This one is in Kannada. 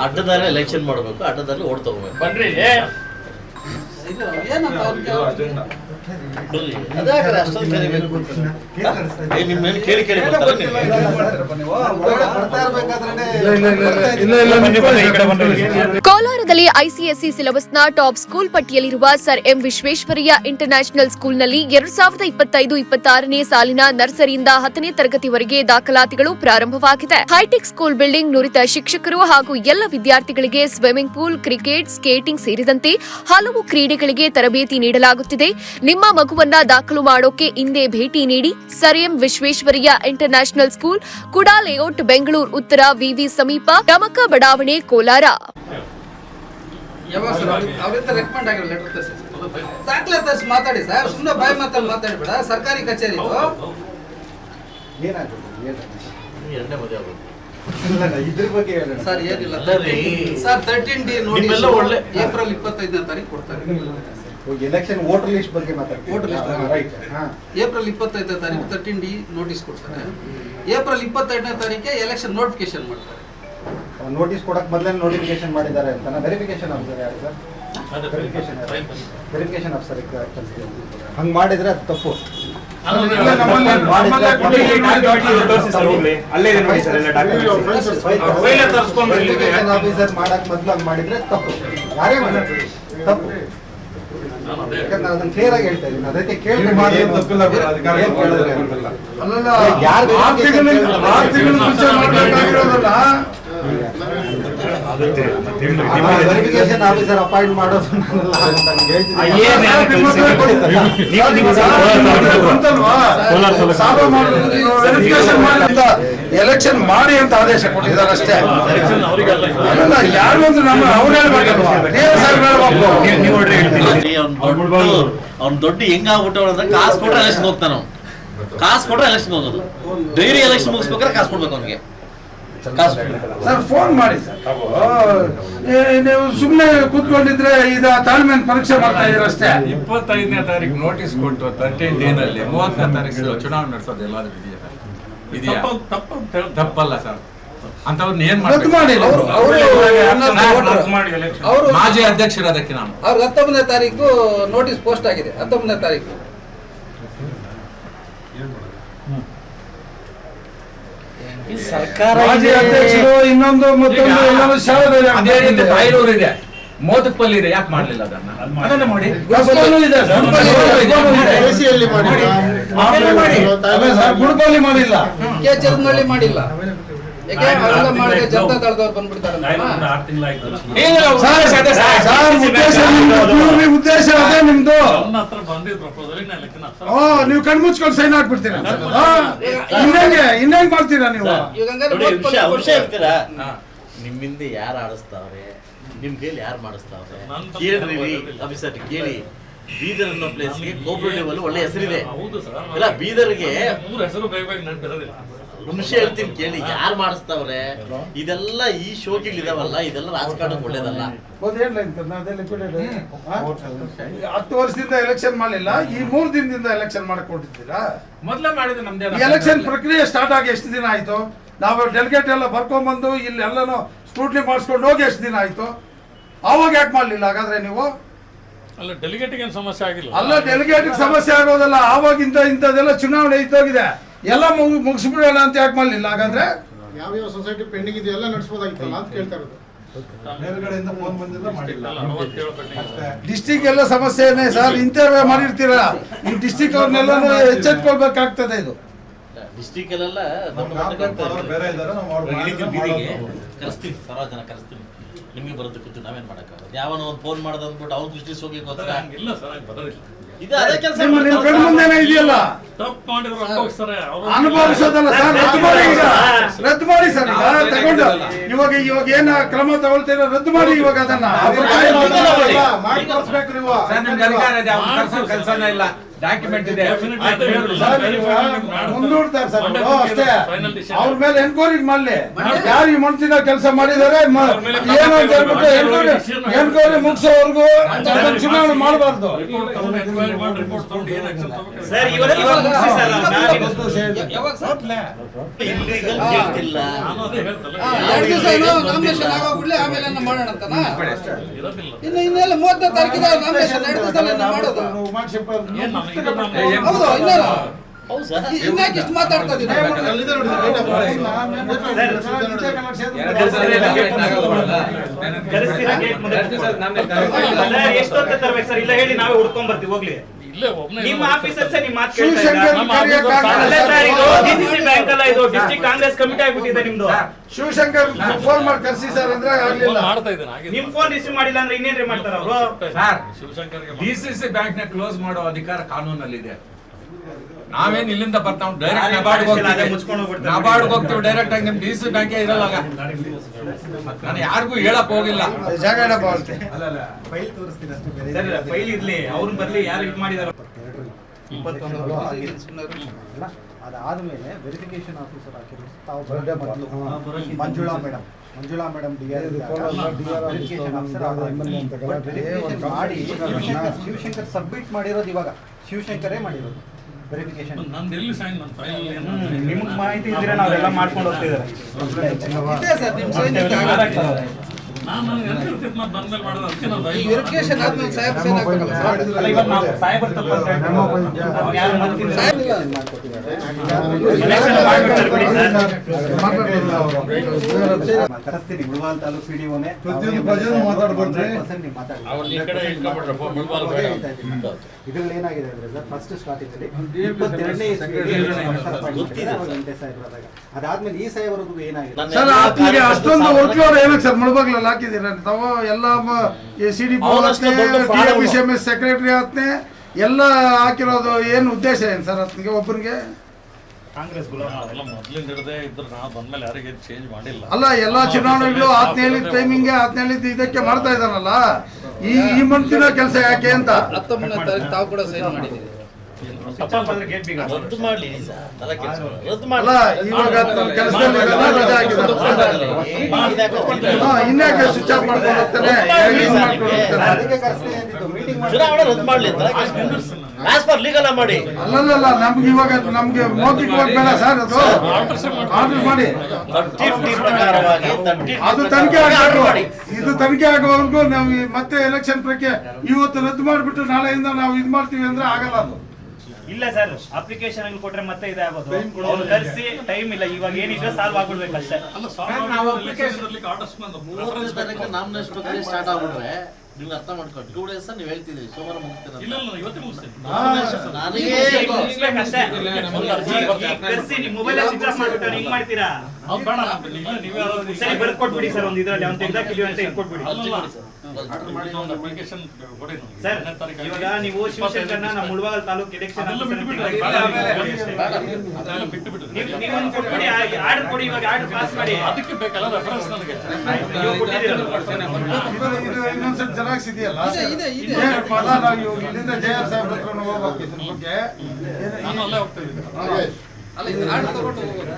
ಅಡ್ಡದಾರಿ ಎಲೆಕ್ಷನ್ ಮಾಡಬೇಕು, ಅಡ್ಡದಾರಿ ಓಟ್ ತಗೋಬೇಕು. ಬನ್ರಿ ಕೋಲಾರದಲ್ಲಿ ಐಸಿಎಸ್ಸಿ ಸಿಲೆಬಸ್ನ ಟಾಪ್ ಸ್ಕೂಲ್ ಪಟ್ಟಿಯಲ್ಲಿರುವ ಸರ್ ಎಂ ವಿಶ್ವೇಶ್ವರಯ್ಯ ಇಂಟರ್ನ್ಯಾಷನಲ್ ಸ್ಕೂಲ್ನಲ್ಲಿ 2025-26ನೇ ಸಾಲಿನ ನರ್ಸರಿಯಿಂದ 10ನೇ ತರಗತಿವರೆಗೆ ದಾಖಲಾತಿಗಳು ಪ್ರಾರಂಭವಾಗಿದೆ. ಹೈಟೆಕ್ ಸ್ಕೂಲ್ ಬಿಲ್ಡಿಂಗ್, ನುರಿತ ಶಿಕ್ಷಕರು ಹಾಗೂ ಎಲ್ಲ ವಿದ್ಯಾರ್ಥಿಗಳಿಗೆ ಸ್ವಿಮ್ಮಿಂಗ್ ಪೂಲ್, ಕ್ರಿಕೆಟ್, ಸ್ಕೇಟಿಂಗ್ ಸೇರಿದಂತೆ ಹಲವು ಕ್ರೀಡೆಗಳಿಗೆ ತರಬೇತಿ ನೀಡಲಾಗುತ್ತಿದೆ. ನಿಮ್ಮ ಮಗುವನ್ನ ದಾಖಲು ಮಾಡೋಕೆ ಇಂದೇ ಭೇಟಿ ನೀಡಿ. Sir M Visvesvaraya international school, ಕುಡಾ ಲೇಔಟ್, ಬೆಂಗಳೂರು ಉತ್ತರ, ವಿವಿ ಸಮೀಪ, ಟಮಕ ಬಡಾವಣೆ, ಕೋಲಾರ. ಮಾತಾಡಿ ಸರ್, ಸುಮ್ಮನೆ ಬಾಯಿ ಮಾತಲ್ಲಿ ಮಾತಾಡಬೇಡ. ಸರ್ಕಾರಿ ಕಚೇರಿ ಇದ್ರ ಬಗ್ಗೆ ಸರ್ ಏನಿಲ್ಲ ಸರ್. 13D ನೋಡಿ, ಏಪ್ರಿಲ್ 25ನೇ ತಾರೀಕು ಕೊಡ್ತಾರೆ. ಎಲೆಕ್ಷನ್ ವೋಟರ್ ಲಿಸ್ಟ್ ಬಗ್ಗೆ ವೋಟರ್ ಲಿಸ್ಟ್ ಏಪ್ರಿಲ್ 25ನೇ ತಾರೀಕು 13D ನೋಟಿಸ್ ಕೊಡ್ತಾರೆ. ಏಪ್ರಿಲ್ 22ನೇ ತಾರೀಕೆ ಎಲೆಕ್ಷನ್ ನೋಟಿಫಿಕೇಶನ್ ಮಾಡ್ತಾರೆ. ನೋಟಿಸ್ ಕೊಡಕ್ ಮೊದಲೇ ನೋಟಿಫಿಕೇಶನ್ ಮಾಡಿದ್ದಾರೆ ಅಂತ ವೆರಿಫಿಕೇಶನ್ ಆಫೀಸರ್ ಯಾರು ಸರ್? ವೆರಿಫಿಕೇಶನ್ ಆಫೀಸರ್ ಹಂಗೆ ಮಾಡಿದ್ರೆ ಅದು ತಪ್ಪು. ಆಫೀಸರ್ ಮಾಡಕ್ ಮೊದಲು ಹಂಗೆ ಮಾಡಿದ್ರೆ ತಪ್ಪು. ಯಾರೇ ಮಾಡಿದ್ರೆ ತಪ್ಪು. ಯಾಕಂದ್ರೆ ನಾನು ಅದನ್ನ ಕ್ಲಿಯರ್ ಆಗಿ ಹೇಳ್ತಾ ಇದ್ದೀನಿ. ಅದಕ್ಕೆ ವೆರಿಫಿಕೇಶನ್ ಆಫೀಸರ್ ಅಪಾಯಿಂಟ್ ಮಾಡೋದು ಎಲೆಕ್ಷನ್ ಮಾಡಿ ಅಂತ ಆದೇಶ ಕೊಟ್ಟಿದ್ದಾರೆ ಅಷ್ಟೇ. ಯಾರು ಅಂದ್ರೆ ನಮ್ಮ ಅವ್ರು ಹೇಳ್ಬೇಕಲ್ವಾ? ಅವ್ನ ದೊಡ್ಡ ಹೆಂಗಾಗ್ಬಿಟ್ಟು ಅಂದ್ರೆ ಕಾಸು ಕೊಟ್ರೆ ಎಲೆಕ್ಷನ್ ಹೋಗ್ತಾನ. ಕಾಸು ಕೊಟ್ರೆ ಎಲೆಕ್ಷನ್ ಹೋಗೋದು. ಡೈರಿ ಎಲೆಕ್ಷನ್ ಮುಗಿಸ್ಬೇಕಾದ್ರೆ ಕಾಸು ಕೊಡ್ಬೇಕು ಅವನಿಗೆ. ಸರ್ ಫೋನ್ ಮಾಡಿ ಸರ್. ನೀವು ಸುಮ್ಮನೆ ಕೂತ್ಕೊಂಡಿದ್ರೆ ಇದ ತಾಳ್ಮೆ ಪರೀಕ್ಷೆ ಮಾಡ್ತಾ ಇದ್ದೀರ ಅಷ್ಟೇ. 25ನೇ ತಾರೀಕು ನೋಟಿಸ್ ಕೊಟ್ಟು 13D ನಲ್ಲಿ 30ನೇ ತಾರೀಕು ಚುನಾವಣೆ ನಡೆಸೋದು ಎಲ್ಲಾದ್ರೂ ಇದೆಯಾ? ತಪ್ಪಲ್ಲ ಸರ್. ಅಂತವ್ರನ್ನ ಏನ್ ಮಾಡಿ ಮಾಜಿ ಅಧ್ಯಕ್ಷರು ಅದಕ್ಕೆ ನಾನು ಅವ್ರಿಗೆ 19ನೇ ತಾರೀಕು ನೋಟಿಸ್ ಪೋಸ್ಟ್ ಆಗಿದೆ. 19ನೇ ತಾರೀಕು ಸರ್ಕಾರ ಇನ್ನೊಂದು ಇದೆ, ಮೋದಕಪಲ್ಲಿ ಇದೆ. ಯಾಕೆ ಮಾಡ್ಲಿಲ್ಲ ಅದನ್ನ ಮಾಡಿ? ಗುಡ್ಬಲ್ಲಿ ಮಾಡಿಲ್ಲ, ಕೆಚರ್ಮಳ್ಳಿ ಮಾಡಿಲ್ಲ. ಜನತಾ ದಳದವ್ರು ಬಂದ್ಬಿಡ್ತಾರೆ. ಉದ್ದೇಶ ಅದೇ ನಿಮ್ದು. ನೀವು ಕಣ್ಮುಚ್ಕೊಂಡು ಸೈನ್ ಹಾಕ್ಬಿಡ್ತೀರಾ? ಇನ್ನೇನ್ ಮಾಡ್ತೀರಾ ನೀವು? ನಿಮ್ಮಿಂದ ಯಾರು ಆಡಿಸ್ತಾವ್ರೆ, ನಿಮ್ ಕೈಲಿ ಯಾರು ಮಾಡಿಸ್ತಾವ್ರೆ ಕೇಳ್ರಿ ಆಫೀಸರ್ ಕೇಳಿ. ಬೀದರ್ ಅನ್ನೋ ಪ್ಲೇಸ್ಗೆ ಕೋಪರೇಟಿವ್ ಅಲ್ಲಿ ಒಳ್ಳೆ ಹೆಸರಿದೆ. ಇಲ್ಲ ಬೀದರ್ಗೆ ವಿಷಯ ಹೇಳ್ತೀನಿ ಕೇಳಿ, ಯಾರು ಮಾಡಿಸ್ತಾವ್ರೆ ಇದೆಲ್ಲ. ಈ ಶೋಕಿಗಳಿದಾವಲ್ಲ, ಇದೆಲ್ಲ ರಾಜಕಾರಣಕ್ಕೆ ಒಳ್ಳೇದಲ್ಲ. 10 ವರ್ಷದಿಂದ ಎಲೆಕ್ಷನ್ ಮಾಡಲಿಲ್ಲ, ಈ 3 ದಿನದಿಂದ ಎಲೆಕ್ಷನ್ ಮಾಡಕ್ ಕೊಟ್ಟಿದ್ದೀರಾ? ಮೊದಲೇ ಮಾಡಿದ್ರೆ ನಮ್ದೇ ಎಲೆಕ್ಷನ್ ಪ್ರಕ್ರಿಯೆ ಸ್ಟಾರ್ಟ್ ಆಗಿ ಎಷ್ಟು ದಿನ ಆಯ್ತು? ನಾವು ಡೆಲಿಗೇಟ್ ಎಲ್ಲ ಬರ್ಕೊಂಡ್ಬಂದು ಇಲ್ಲಿ ಎಲ್ಲನೂ ಸ್ಕ್ರೂಟ್ನಿ ಮಾಡಿಸ್ಕೊಂಡು ಹೋಗಿ ಎಷ್ಟು ದಿನ ಆಯ್ತು? ಅವಾಗ ಯಾಕೆ ಮಾಡ್ಲಿಲ್ಲ ಹಾಗಾದ್ರೆ ನೀವು? ಅಲ್ಲ ಡೆಲಿಗೇಟ್ ಏನು ಸಮಸ್ಯೆ ಆಗಿಲ್ಲ. ಅಲ್ಲ ಡೆಲಿಗೇಟ್ ಸಮಸ್ಯೆ ಆಗೋದಲ್ಲ, ಆವಾಗಿಂದ ಇಂಥದ್ದೆಲ್ಲ ಚುನಾವಣೆ ಇದ್ದೋಗಿದೆ, ಎಲ್ಲ ಮುಗಿಸ್ಬಿಡೋಣ ಅಂತ ಯಾಕೆ ಮಾಡ್ಲಿಲ್ಲ ಹಾಗಾದ್ರೆ? ಯಾವ ಸೊಸೈಟಿ ಪೆಂಡಿಂಗ್ ಇದೆ ಎಲ್ಲ ನಡೆಸಬಹುದಾಗಿತ್ತಲ್ಲ ಅಂತ ಕೇಳ್ತಾ ಇರೋದು. ಮೇಲ್ಗಡೆಯಿಂದ ಫೋನ್ ಬಂದಿಲ್ಲ, ಮಾಡಿಲ್ಲ. ಡಿಸ್ಟಿಕ್ ಎಲ್ಲ ಸಮಸ್ಯೆನೇ ಸರ್. ಇಂಟರ್ವ್ಯೂ ಮಾಡಿರ್ತೀರ, ಈ ಡಿಸ್ಟಿಕ್ ಅವ್ರನ್ನೆಲ್ಲ ಎಚ್ಚೆತ್ಕೊಳ್ಬೇಕಾಗ್ತದೆ. ಇದು ಡಿಸ್ಟಿಕ್ ಅಲ್ಲೆಲ್ಲ ಕರೆಸ್ತೀವಿ, ಸಾವಿರ ಜನ ಕರೆಸ್ತೀವಿ. ನಿಮ್ಗೆ ಬರೋದು ಕೂತು ನಾವೇನ್ ಮಾಡಕ್ಕಾಗಲ್ಲ. ಯಾವನೋ ಒಂದು ಫೋನ್ ಮಾಡೋದು ಅಂದ್ಬಿಟ್ಟು ಅವ್ನ ದೃಷ್ಟಿ ಹೋಗಿ ಗೊತ್ತಿಲ್ಲ. ಇಲ್ಲ ಸರ್, ಬರೋದಿಲ್ಲ. ಇದೆಯಲ್ಲ ಅನುಭವಿಸೋದಲ್ಲ ಸರ್. ರದ್ದು ಮಾಡಿ ಸರ್. ತಗೊಂಡು ಇವಾಗ ಏನ ಕ್ರಮ ತಗೊಳ್ತೀರ ರದ್ದು ಮಾಡಿ. ಇವಾಗ ಅದನ್ನ ಕೆಲಸನೇ ಇಲ್ಲ. ಡಾಕ್ಯುಮೆಂಟ್ ಇದೆ. ಸರ್, ಮುಂದೂಡ್ತಾರೆ ಸರ್ ಅವರು, ಅಷ್ಟೇ. ಅವ್ರ ಮೇಲೆ ಎನ್ಕ್ವೈರಿ ಮಾಡ್ಲಿ, ಯಾರು ಈ ಮಂತ್ರಿನ ಕೆಲಸ ಮಾಡಿದ್ದಾರೆ ಏನು ಅಂತ ಹೇಳ್ಬಿಟ್ಟು ಎನ್ಕ್ವೈರಿ ಮುಗಿಸೋವರೆಗೂ ಚುನಾವಣೆ ಮಾಡಬಾರ್ದು. ಸರ್ ಇವಾಗ ಮುಗಿಸಿ ಸರ್ ಇಲ್ಲಿಗಲ್ ಹೇಳ್ತಿಲ್ಲ. ನಾಮಿನೇಷನ್ ಆಗೋಗ್ಬಿಡ್ಲಿ ಆಮೇಲೆ ಮಾಡೋಣ ಅಂತನಾ? ಇನ್ನೆಲ್ಲ 30ನೇ ತಾರೀಕಿಗೆ ನಾಮಿನೇಷನ್ 2 ದಿವಸ ಮಾಡೋದು. ಹೌದು, ಇನ್ನೇನು ಹೌದು ಸರ್. ಇನ್ಯಾಕೆ ಇಷ್ಟು ಮಾತಾಡ್ತಾ ಇದ್ದೀನಿ? ಎಷ್ಟೊತ್ತ ತರ್ಬೇಕು ಸರ್? ಇಲ್ಲ ಹೇಳಿ ನಾವೇ ಹುಡ್ಕೊಂಡ್ ಬರ್ತೀವಿ ಹೋಗ್ಲಿ. ನಿಮ್ಮ ಆಫೀಸರ್ಸ್ ನಿಮ್ಮ ಮಾತು ಬ್ಯಾಂಕ್ ಅಲ್ಲ, ಇದು ಡಿಸ್ಟ್ರಿಕ್ಟ್ ಕಾಂಗ್ರೆಸ್ ಕಮಿಟಿ ಆಗ್ಬಿಟ್ಟಿದೆ ನಿಮ್ದು. ಶಿವಶಂಕರ್ ಫೋನ್ ಮಾಡಿ ಕರ್ಸಿ ಸರ್ ಅಂದ್ರೆ ಆಗ್ಲಿಲ್ಲ. ನಿಮ್ ಫೋನ್ ರಿಸೀವ್ ಮಾಡಿಲ್ಲ ಅಂದ್ರೆ ಇನ್ನೇನ್ರಿ ಮಾಡ್ತಾರ ಅವರು? DCC ಬ್ಯಾಂಕ್ ನ ಕ್ಲೋಸ್ ಮಾಡೋ ಅಧಿಕಾರ ಕಾನೂನಲ್ಲಿದೆ. ನಾವೇನ್ ಇಲ್ಲಿಂದ ಬರ್ತಾವ್ ಡೈರೆಕ್ಟ್ ನಬಾರ್ಡ್ ಹೋಗ್ತೀವಿ ಡೈರೆಕ್ಟ್ ಆಗಿ. ನಿಮ್ DCC ಬ್ಯಾಂಕ್ ಇರಲ್ಲ. ನಾನು ಯಾರಿಗೂ ಹೇಳಕ್ ಹೋಗಿಲ್ಲ. ಜಾಗ ಇಡಪ್ಪ ಅಷ್ಟೇ. ಫೈಲ್ ತೋರಿಸ್ತೀನಿ ಅಷ್ಟೇ, ಬೇರೆ ಸರ್ ಫೈಲ್ ಇರ್ಲಿ, ಅವ್ರನ್ನ ಬರ್ಲಿ, ಯಾರು ಇದು ಮಾಡಿದಾರ. ಅದಾದ್ಮೇಲೆ ವೆರಿಫಿಕೇಶನ್ ಆಫೀಸರ್ ಹಾಕಿದ್ರು ತಾವು ಬರೋದೇ ಮೊದಲು Manjula madam DRS verification officer ಮಾಡಿ ಶಿವಶಂಕರ್ ಸಬ್ಮಿಟ್ ಮಾಡಿರೋದು. ಇವಾಗ ಶಿವಶಂಕರೇ ಮಾಡಿರೋದು ವೆರಿಫಿಕೇಶನ್. ನಿಮ್ಗೆ ಮಾಹಿತಿ ಇದ್ರೆ ನಾವೆಲ್ಲ ಮಾಡ್ಕೊಂಡು ಹೋಗ್ತಿದ್ದಾರೆ. ಇದೆ ಸರ್, ನಿಮ್ಮ ಸೈನಿಕ ವೆರಿಫಿಕೇಶನ್ ಆದ್ಮೇಲೆ ಸಾಹೇಬ್ ಸೈನ್ ಹಾಕ್ಬೇಕಲ್ಲ ಸರ್? ಅಲ್ಲ, ಇವಾಗ ನಾವು ಸಾಹೇಬರ್ ತಪ್ಪು ಅಂತ ಹೇಳ್ತೀವಿ. ಅವ್ರು ಯಾರು ಮಾಡ್ತಿಲ್ಲ. ಸಾಹೇಬ್ ಇಲ್ಲ. ಕರೆಸ್ತೀನಿ ಮುಳಬಾಲ್ ತಾಲೂಕು PDOನೇ ಇದ್ರಲ್ಲಿ ಏನಾಗಿದೆ ಅಂದ್ರೆ ಸರ್, ಫಸ್ಟ್ ಸ್ಟಾರ್ಟಿಂಗ್ ಅಲ್ಲಿ 22ನೇ ಅದಾದ್ಮೇಲೆ ಈ ಸಾಹೇಬರದು ಏನಾಗಿದೆ ಸರ್? ಆತ್ಮಿಗೆ ಅಷ್ಟೊಂದು ವರ್ಕ್ಲೋಡ್ ಏನಕ್ಕೆ ಸರ್ ಮುಳಬಾಗ್ಲಲ್ಲಿ ಹಾಕಿದ್ದೀರ ತಾವು? ಎಲ್ಲ CD DMS ಸೆಕ್ರೆಟರಿ ಆತ್ನೆ ಎಲ್ಲ ಹಾಕಿರೋದು ಏನು ಉದ್ದೇಶ ಏನು ಸರ್? ಆತ್ಮಿಗೆ ಒಬ್ಬರಿಗೆ ಕಾಂಗ್ರೆಸ್ ಅಲ್ಲ, ಎಲ್ಲಾ ಚುನಾವಣೆಗಳು ಆತ್ನ ಹೇಳಿದ ಟೈಮಿಂಗ್ ಆತ್ನ ಹೇಳಿದ ಇದಕ್ಕೆ ಮಾಡ್ತಾ ಇದ್ದಾನಲ್ಲ. ಈ ಮಂತಿನ ಕೆಲಸ ಯಾಕೆ ಅಂತ 19ನೇ ತಾರೀಕು ತಾವು ಕೂಡ ಸೈನ್ ಮಾಡಿದ್ದೀರಿ. ರದ್ದು ಮಾಡ್ಲಿ ಸರ್, ತಲೆ ಕೆಡಿಸ್ಕೊಳ್ಳಿ. ರದ್ದು ಅಲ್ಲ, ಮಾಡ್ಲಿ. ಇವಾಗ ಕೆಲಸದಲ್ಲಿ ರಜೆ ಹಾಕಿದ್ದಾರೆ. ಇನ್ಯಾಕೆ ಸ್ವಿಚ್ ಆಫ್ ಮಾಡ್ಕೊಂಡು ಹೋಗ್ತಾನೆ, ಅದಕ್ಕೆ ಕರೆಸ್ತೀನಿ ಅಂತಿದ್ದು ಮೀಟಿಂಗ್ ಚುನಾವಣೆ ರದ್ದು ಮಾಡ್ಲಿ ಅಂತ ಆಸ್ ಪರ್ ಲೀಗಲ್ ಮಾಡಿ. ಅಲ್ಲಲ್ಲ, ನಮ್ಗೆ ಇವಾಗ ನಮ್ಗೆ ಮೌಖಿಕವಾಗಿ ಬೇಡ ಸರ್, ಅದು ಆರ್ಡರ್ ಮಾಡಿ ಪ್ರಕಾರವಾಗಿ ಅದು ತನಿಖೆ ಆಗಬೇಕು. ಇದು ತನಿಖೆ ಆಗೋವರೆಗೂ ನಾವು ಮತ್ತೆ ಎಲೆಕ್ಷನ್ ಪ್ರಕ್ರಿಯೆ ಇವತ್ತು ರದ್ದು ಮಾಡಿಬಿಟ್ಟು ನಾಳೆಯಿಂದ ನಾವು ಇದು ಮಾಡ್ತೀವಿ ಅಂದ್ರೆ ಆಗಲ್ಲ. ಅದು ಇಲ್ಲ ಸರ್, ಅಪ್ಲಿಕೇಶನ್ ಕೊಟ್ರೆ ಮತ್ತೆ ಇದೆ ಆಗೋದು. ಅವ್ರು ಕರ್ಸಿ ಟೈಮ್ ಇಲ್ಲ, ಇವಾಗ ಏನಿದೆ ಸಾಲ್ವ್ ಆಗ್ಬಿಡ್ಬೇಕು ಅಷ್ಟೇ. ನಾಮಿನೇಷನ್ ಪ್ರಕ್ರಿಯೆ ಸ್ಟಾರ್ಟ್ ಆಗ್ಬಿಟ್ರೆ ನೀವು ಅರ್ಥ ಮಾಡ್ಕೊಂಡು 2 days ನೀವು ಹೇಳ್ತಿದ್ರಿ ಸೋಮವಾರ ಮುಗಿಸ್ತೀರ. ಕರ್ಸಿ ನಿಮ್ ಮೊಬೈಲ್ ಸ್ವಿಚ್ ಆಫ್ ಮಾಡ್ಬಿಟ್ಟು ಹಿಂಗ್ ಮಾಡ್ತೀರಾ? ಸರಿ, ಬರ್ದ್ ಕೊಟ್ಬಿಡಿ ಸರ್ ಒಂದು ಇದ್ರಲ್ಲಿ. ಅವ್ನು ತೆಗ್ದಾಕಿದೀವಿ ಅಂತ ಇದು ಕೊಟ್ಬಿಡಿ ಸರ್. ಇವಾಗ ನೀವು ಶಿವಶಂಕರ್ನ ನಮ್ಮ ಮುಳಬಾಗಿಲು ತಾಲೂಕು ಎಲೆಕ್ಷನ್ ನೀವೊಂದು ಕೊಟ್ಬಿಡಿ, ಆರ್ಡರ್ ಕೊಡಿ. ಇವಾಗ ಆರ್ಡರ್ ಪಾಸ್ ಮಾಡಿ. ಅದಕ್ಕೆ ಬೇಕಲ್ಲ ರೆಫರೆನ್ಸ್ ನನಗೆ. ಇನ್ನೊಂದ್ಸರಿ ಜೆರಾಕ್ಸ್ ಇದೆಯಲ್ಲ, ಇದೆ. ನಾವು ಇಲ್ಲಿಂದ JR ಸಾಹೇಬ್ರ ಹತ್ರ ಹೋಗ್ಬೇಕು ಇದ್ರ ಬಗ್ಗೆ. ಅಲ್ಲ, ಇದು ಆರ್ಡರ್ ತಗೊಂಡು ಹೋಗೋದು.